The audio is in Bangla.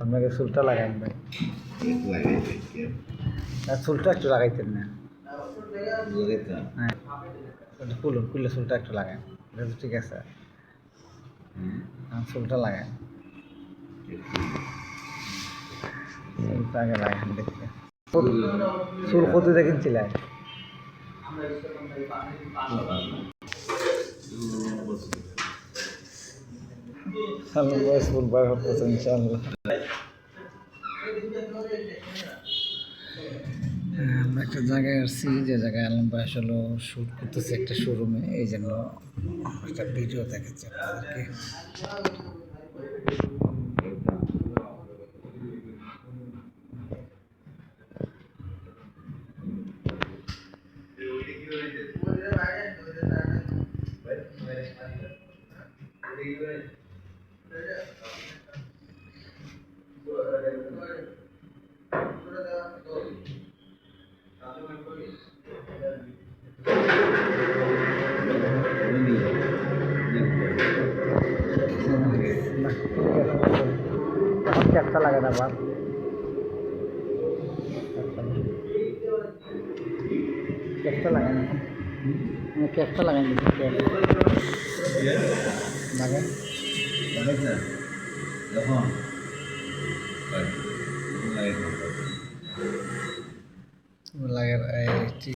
আপনাকে চুলটা লাগাইন ভাই, না চুলটা একটু লাগাইতেন না। হ্যাঁ খুলুন, খুললে চুলটা একটু লাগান, এটা তো ঠিক আছে। চুলটা লাগান, চুলটা আগে লাগান দেখতে। চুল কত দেখিনছিলেন? চুল বার করতেছে ইনশাআল্লাহ। আমরা একটা জায়গায় আসছি, যে জায়গায় আলম ভাই আসলে শ্যুট করতেছে একটা শোরুমে, এই জন্য একটা ভিডিও দেখাচ্ছি আপনাদেরকে। এখন ক্যাপটা লাগে না আবার, ক্যাপটা লাগান, ক্যাপটা লাগান লাগান যখন